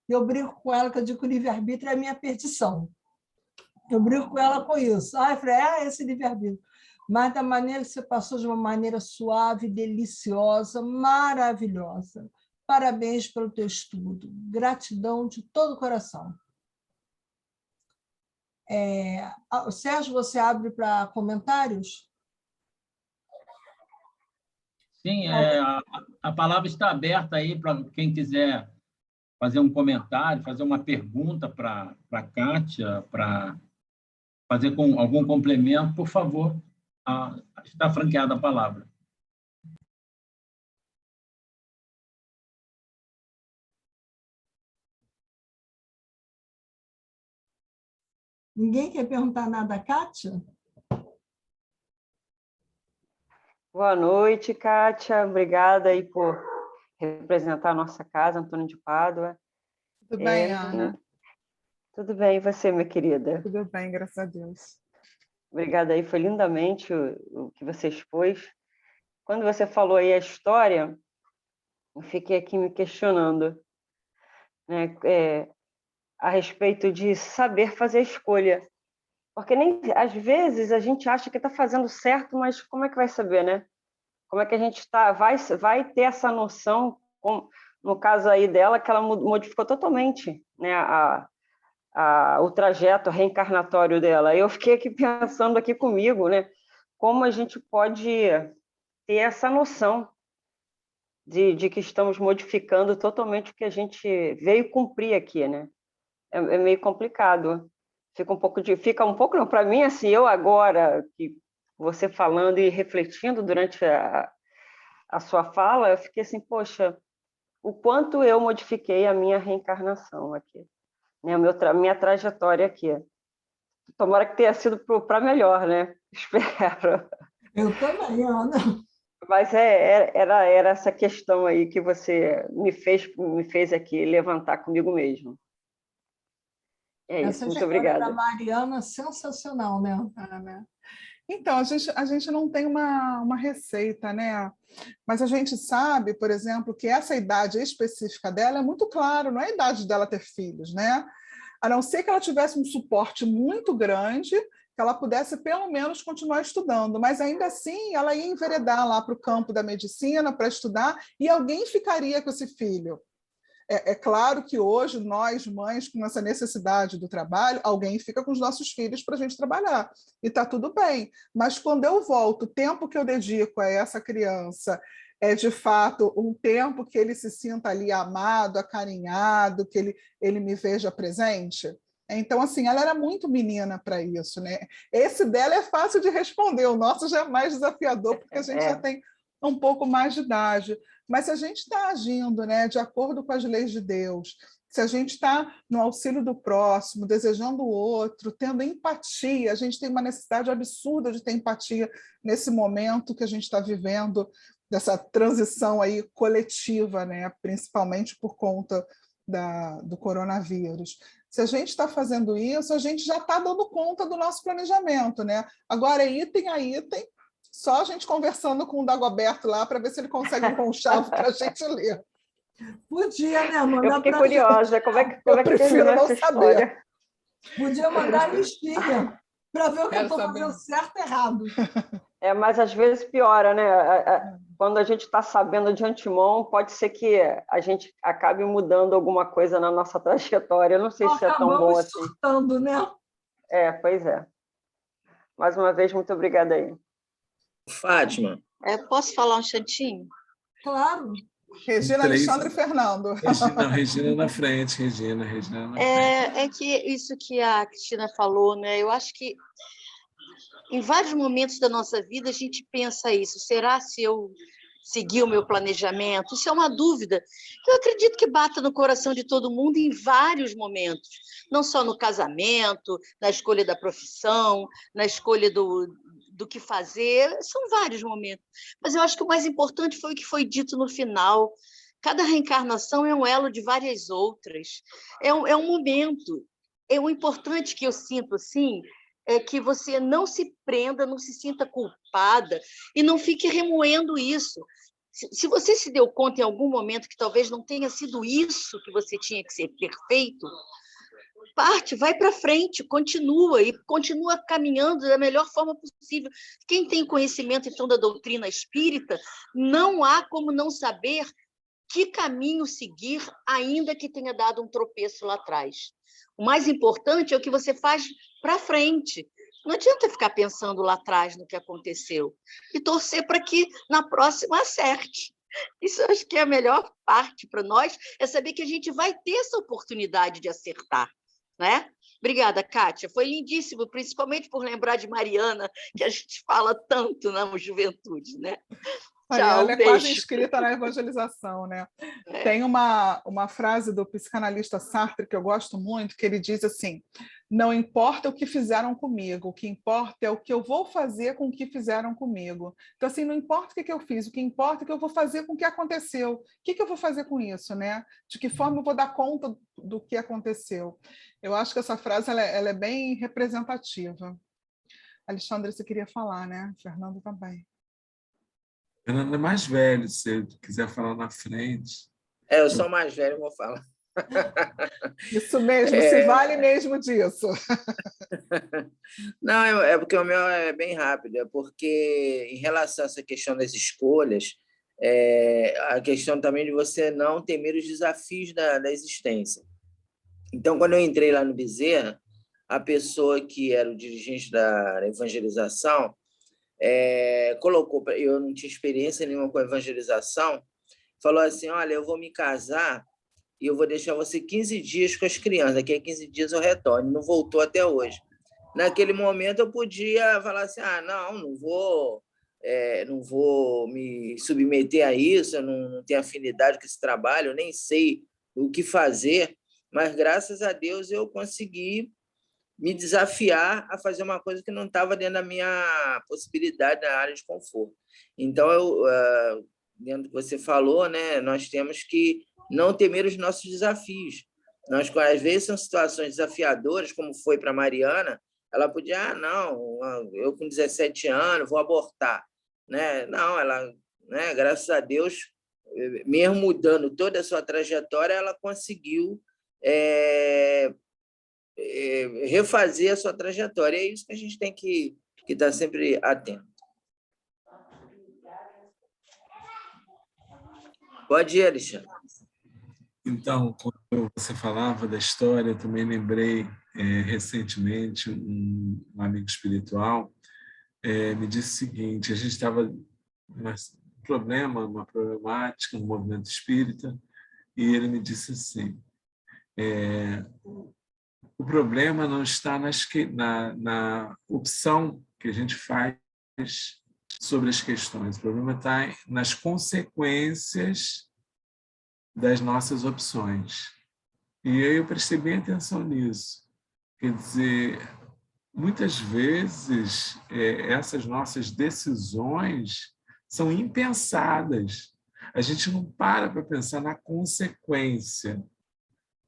Eu brinco com ela, que eu digo que o livre-arbítrio é a minha perdição. Eu brinco com ela com isso. Eu falei, esse livre-arbítrio. Mas da maneira que você passou, de uma maneira suave, deliciosa, maravilhosa. Parabéns pelo teu estudo. Gratidão de todo o coração. Sérgio, você abre para comentários? Sim, a palavra está aberta aí para quem quiser fazer um comentário, fazer uma pergunta para a Kátia, para fazer algum complemento, por favor, está franqueada a palavra. Ninguém quer perguntar nada à Kátia? Boa noite, Kátia. Obrigada aí por representar a nossa casa, Antônio de Pádua. Tudo bem, Ana? Tudo bem, e você, minha querida? Tudo bem, graças a Deus. Obrigada aí, foi lindamente o que você expôs. Quando você falou aí a história, eu fiquei aqui me questionando, né, a respeito de saber fazer a escolha. Porque às vezes a gente acha que está fazendo certo, mas como é que vai saber, né? Como é que a gente vai ter essa noção, no caso aí dela, que ela modificou totalmente, né, o trajeto reencarnatório dela. Eu fiquei aqui pensando aqui comigo, né, como a gente pode ter essa noção de que estamos modificando totalmente o que a gente veio cumprir aqui, né? É meio complicado. Fica um pouco, não, para mim, assim, eu agora, que você falando e refletindo durante a sua fala, eu fiquei assim, poxa, o quanto eu modifiquei a minha reencarnação aqui, né? Minha trajetória aqui. Tomara que tenha sido para melhor, né? Espero. Eu também, Ana. Mas era essa questão aí que você me fez aqui levantar comigo mesmo. É isso, Essa muito história obrigada. da Mariana é sensacional, né? Ana. Então, a gente não tem uma receita, né? Mas a gente sabe, por exemplo, que essa idade específica dela é muito claro, não é a idade dela ter filhos, né? A não ser que ela tivesse um suporte muito grande, que ela pudesse pelo menos continuar estudando, mas ainda assim ela ia enveredar lá para o campo da medicina para estudar e alguém ficaria com esse filho. É claro que hoje, nós, mães, com essa necessidade do trabalho, alguém fica com os nossos filhos para a gente trabalhar. E está tudo bem. Mas quando eu volto, o tempo que eu dedico a essa criança é, de fato, um tempo que ele se sinta ali amado, acarinhado, que ele me veja presente. Então, assim, ela era muito menina para isso, né? Esse dela é fácil de responder, o nosso já é mais desafiador, porque a gente já tem um pouco mais de idade. Mas se a gente está agindo, né, de acordo com as leis de Deus, se a gente está no auxílio do próximo, desejando o outro, tendo empatia, a gente tem uma necessidade absurda de ter empatia nesse momento que a gente está vivendo, dessa transição aí coletiva, né, principalmente por conta do coronavírus. Se a gente está fazendo isso, a gente já está dando conta do nosso planejamento, né? Agora, item a item, só a gente conversando com o Dagoberto lá para ver se ele consegue um conchavo para a gente ler. Podia, né? Mandar eu fiquei curiosa, como é que terminou essa história? Podia mandar a listinha para ver o que eu estou fazendo certo e errado. Mas às vezes piora, né? Quando a gente está sabendo de antemão, pode ser que a gente acabe mudando alguma coisa na nossa trajetória. Eu não sei se é tão bom assim. Surtando, né? Pois é. Mais uma vez, muito obrigada aí. Fátima. Posso falar um instantinho? Claro. Regina, Alexandre e Fernando. Regina na frente, Regina na frente. É que isso que a Cristina falou, né? Eu acho que em vários momentos da nossa vida a gente pensa isso. Será se eu seguir o meu planejamento? Isso é uma dúvida que eu acredito que bata no coração de todo mundo em vários momentos. Não só no casamento, na escolha da profissão, na escolha do que fazer, são vários momentos. Mas eu acho que o mais importante foi o que foi dito no final. Cada reencarnação é um elo de várias outras. É um momento. O importante que eu sinto, assim, é que você não se prenda, não se sinta culpada e não fique remoendo isso. Se você se deu conta em algum momento que talvez não tenha sido isso que você tinha que ser perfeito, parte, vai para frente, continua e continua caminhando da melhor forma possível. Quem tem conhecimento, então, da doutrina espírita, não há como não saber que caminho seguir, ainda que tenha dado um tropeço lá atrás. O mais importante é o que você faz para frente. Não adianta ficar pensando lá atrás no que aconteceu e torcer para que na próxima acerte. Isso eu acho que é a melhor parte para nós, é saber que a gente vai ter essa oportunidade de acertar. Né? Obrigada, Kátia. Foi lindíssimo, principalmente por lembrar de Mariana, que a gente fala tanto na juventude. Né? Tchau, ela é quase inscrita na evangelização, né? Tem uma frase do psicanalista Sartre que eu gosto muito, que ele diz assim: não importa o que fizeram comigo, o que importa é o que eu vou fazer com o que fizeram comigo. Então, assim, não importa o que eu fiz, o que importa é o que eu vou fazer com o que aconteceu. O que eu vou fazer com isso, né? De que forma eu vou dar conta do que aconteceu? Eu acho que essa frase ela é bem representativa. Alexandre, você queria falar, né? Fernando também. Fernando é mais velho, se ele quiser falar na frente. Eu sou mais velho, vou falar. Isso mesmo, se vale mesmo disso. Não, é porque o meu é bem rápido, é porque em relação a essa questão das escolhas, a questão também de você não temer os desafios da existência. Então, quando eu entrei lá no Bezerra, a pessoa que era o dirigente da evangelização colocou, eu não tinha experiência nenhuma com evangelização, falou assim, olha, eu vou me casar e eu vou deixar você 15 dias com as crianças, daqui a 15 dias eu retorno. Não voltou até hoje. Naquele momento eu podia falar assim, não vou me submeter a isso, eu não tenho afinidade com esse trabalho, eu nem sei o que fazer, mas graças a Deus eu consegui me desafiar a fazer uma coisa que não estava dentro da minha possibilidade na área de conforto. Então, dentro do que você falou, né, nós temos que não temer os nossos desafios. Nós, às vezes, são situações desafiadoras, como foi para a Mariana, ela podia, eu com 17 anos vou abortar. Né? Não, ela, né, graças a Deus, mesmo mudando toda a sua trajetória, ela conseguiu refazer a sua trajetória. É isso que a gente tem que estar sempre atento. Pode ir, Alexandre. Então, quando você falava da história, eu também lembrei, recentemente, um amigo espiritual me disse o seguinte, a gente estava num problema, uma problemática no movimento espírita, e ele me disse assim, o problema não está na opção que a gente faz sobre as questões, o problema está nas consequências das nossas opções. E aí eu prestei bem atenção nisso. Quer dizer, muitas vezes essas nossas decisões são impensadas. A gente não para pensar na consequência.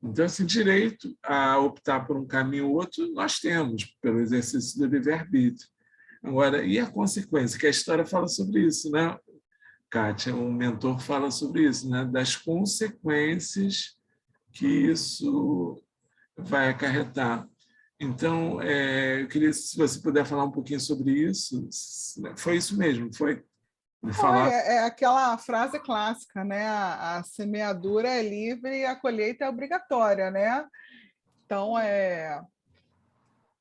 Então, esse direito a optar por um caminho ou outro, nós temos, pelo exercício do livre-arbítrio. Agora, e a consequência? Que a história fala sobre isso, né? Kátia, o mentor fala sobre isso, né? Das consequências que isso vai acarretar. Então, eu queria, se você puder falar um pouquinho sobre isso. Foi isso mesmo, foi? Falar... É aquela frase clássica, né? A semeadura é livre e a colheita é obrigatória, né? Então,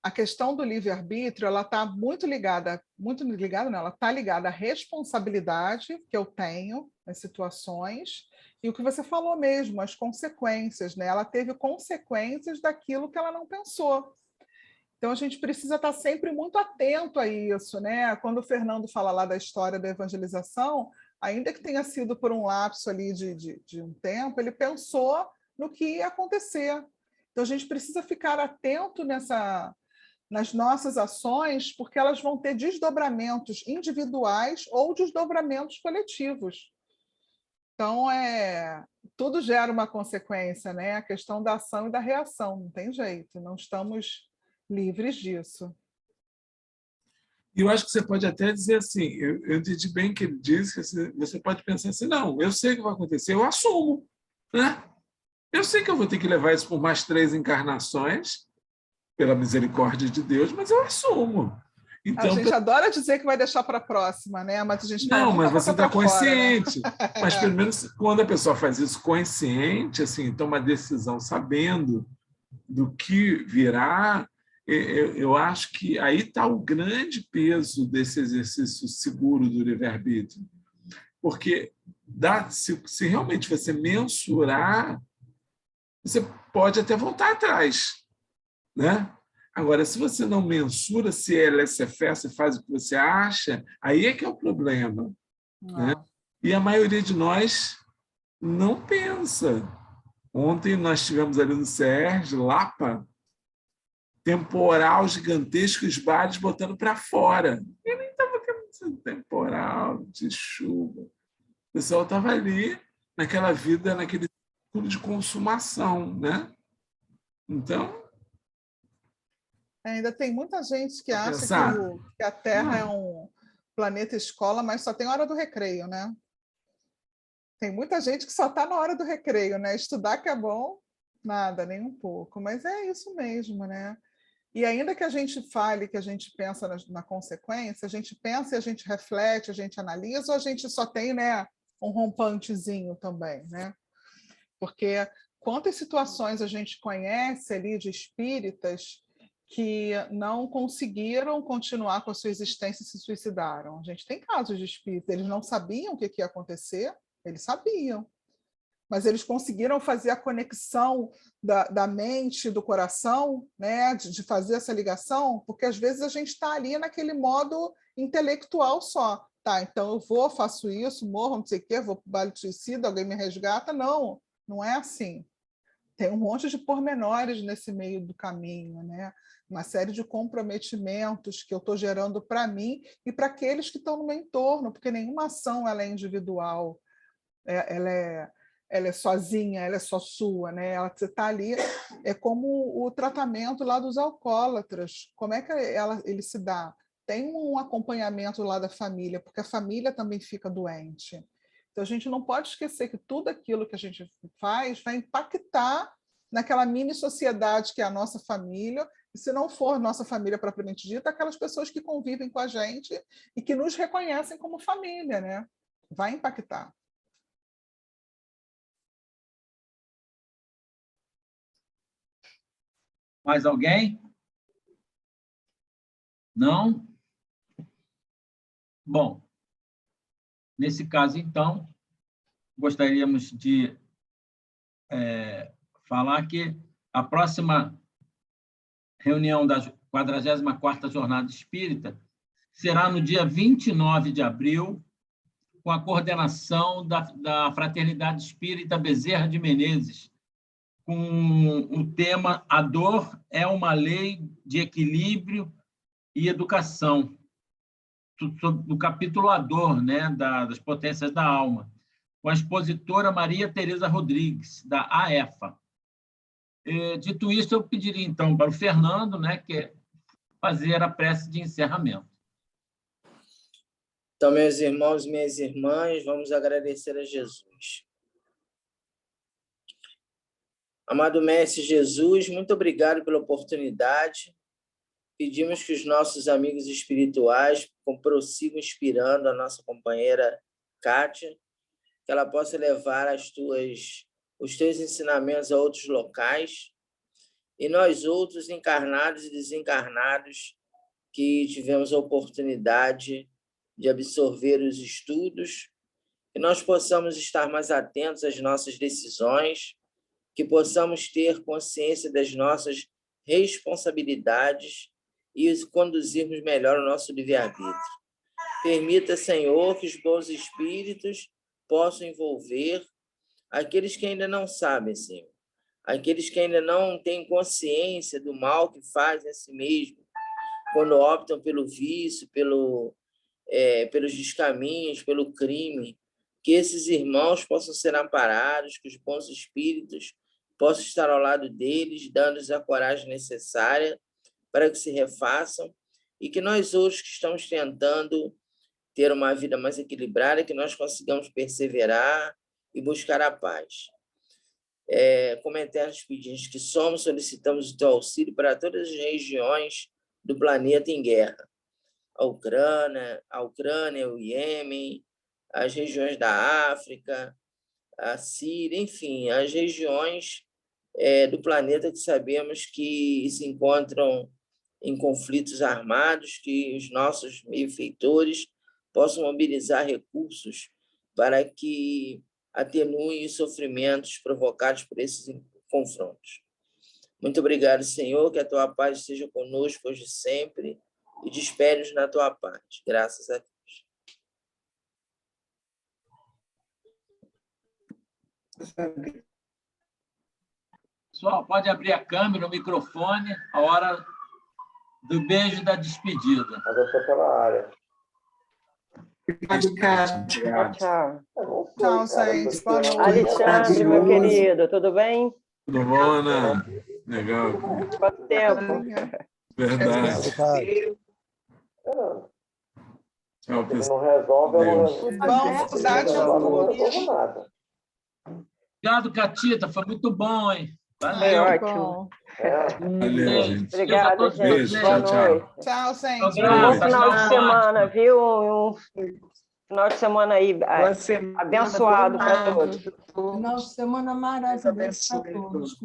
a questão do livre-arbítrio, ela está muito ligada, não, ela está ligada à responsabilidade que eu tenho nas situações e o que você falou mesmo, as consequências, né? Ela teve consequências daquilo que ela não pensou. Então, a gente precisa estar sempre muito atento a isso, né? Quando o Fernando fala lá da história da evangelização, ainda que tenha sido por um lapso ali de um tempo, ele pensou no que ia acontecer. Então, a gente precisa ficar atento nas nossas ações, porque elas vão ter desdobramentos individuais ou desdobramentos coletivos. Então, tudo gera uma consequência, né? A questão da ação e da reação, não tem jeito, não estamos livres disso. Eu acho que você pode até dizer assim, eu entendi bem que ele disse que você pode pensar assim, não, eu sei o que vai acontecer, eu assumo, né? Eu sei que eu vou ter que levar isso por mais 3 encarnações, pela misericórdia de Deus, mas eu assumo. Então, a gente adora dizer que vai deixar para a próxima, né? Mas a gente não, mas você está consciente. Fora, né? Mas pelo menos quando a pessoa faz isso consciente, assim, toma decisão sabendo do que virá, eu acho que aí está o grande peso desse exercício seguro do livre-arbítrio. Porque se realmente você mensurar, você pode até voltar atrás, né? Agora, se você não mensura, se é laissez-faire, você faz o que você acha, aí é que é o problema. Né? E a maioria de nós não pensa. Ontem nós estivemos ali no CERJ, Lapa, temporal gigantesco, os bares botando para fora. Eu nem estava querendo ser temporal, de chuva. O pessoal estava ali, naquela vida, naquele ciclo de consumação, né? Então... Ainda tem muita gente que acha pensar? que a Terra é um planeta escola, mas só tem hora do recreio, né? Tem muita gente que só está na hora do recreio, né? Estudar que é bom, nada, nem um pouco. Mas é isso mesmo, né? E ainda que a gente fale, que a gente pensa na consequência, a gente pensa e a gente reflete, a gente analisa, ou a gente só tem, né, um rompantezinho também, né? Porque quantas situações a gente conhece ali de espíritas que não conseguiram continuar com a sua existência e se suicidaram. A gente tem casos de espíritas, eles não sabiam o que ia acontecer, eles sabiam, mas eles conseguiram fazer a conexão da mente, do coração, né, de fazer essa ligação, porque às vezes a gente está ali naquele modo intelectual só. Tá, então eu vou, faço isso, morro, não sei o quê, vou para o baile de suicida, alguém me resgata. Não, não é assim. Tem um monte de pormenores nesse meio do caminho, né? Uma série de comprometimentos que eu estou gerando para mim e para aqueles que estão no meu entorno, porque nenhuma ação ela é individual, ela é sozinha, ela é só sua, né? Você está ali, é como o tratamento lá dos alcoólatras. Como é que ele se dá? Tem um acompanhamento lá da família, porque a família também fica doente. Então, a gente não pode esquecer que tudo aquilo que a gente faz vai impactar naquela mini sociedade que é a nossa família, e se não for nossa família propriamente dita, aquelas pessoas que convivem com a gente e que nos reconhecem como família, né? Vai impactar. Mais alguém? Não? Bom, nesse caso, então, gostaríamos de falar que a próxima reunião da 44ª Jornada Espírita será no dia 29 de abril, com a coordenação da Fraternidade Espírita Bezerra de Menezes, com o tema A Dor é uma Lei de Equilíbrio e Educação, do capítulo A Dor, né, das Potências da Alma, com a expositora Maria Tereza Rodrigues, da AEFA. Dito isso, eu pediria, então, para o Fernando, né, que fazer a prece de encerramento. Então, meus irmãos e minhas irmãs, vamos agradecer a Jesus. Amado Mestre Jesus, muito obrigado pela oportunidade. Pedimos que os nossos amigos espirituais prossigam inspirando a nossa companheira Kátia, que ela possa levar os teus ensinamentos a outros locais, e nós outros, encarnados e desencarnados, que tivemos a oportunidade de absorver os estudos, que nós possamos estar mais atentos às nossas decisões, que possamos ter consciência das nossas responsabilidades e conduzirmos melhor o nosso livre-arbítrio. Permita, Senhor, que os bons espíritos possam envolver aqueles que ainda não sabem, Senhor, aqueles que ainda não têm consciência do mal que fazem a si mesmo, quando optam pelo vício, pelos descaminhos, pelo crime, que esses irmãos possam ser amparados, que os bons espíritos possam estar ao lado deles, dando-lhes a coragem necessária para que se refaçam, e que nós outros que estamos tentando ter uma vida mais equilibrada, que nós consigamos perseverar e buscar a paz. Como eternos pedintes que somos, solicitamos o teu auxílio para todas as regiões do planeta em guerra. A Ucrânia, o Iêmen, as regiões da África, a Síria, enfim, as regiões do planeta que sabemos que se encontram em conflitos armados, que os nossos benfeitores possam mobilizar recursos para que atenuem os sofrimentos provocados por esses confrontos. Muito obrigado, Senhor, que a tua paz esteja conosco hoje e sempre, e despede-nos na tua paz. Graças a Deus. Pessoal, pode abrir a câmera, o microfone, a hora do beijo da despedida. Mas eu sou pela área. Obrigado, Cátia. Tchau, tchau. Tchau, gente. Boa noite. Alexandre, meu querido, tudo bem? Tudo bom, Ana? Legal. Quanto tempo? Verdade. Tchau, Se pessoal. não resolve, eu não Deus. resolvo. Bom, faculdade a Eu não todos. resolvo nada. Obrigado, Catita. Foi muito bom, hein? Foi Valeu. ótimo. Bom. Valeu, gente. Obrigada, gente. Beijo, Boa tchau, tchau. noite. Tchau, gente. Um E um bom abraço, final de tchau, semana, Fátima. viu? Um final de semana aí Boa semana, abençoado para todo todos. mundo. Final de semana maravilhoso para abençoe todos.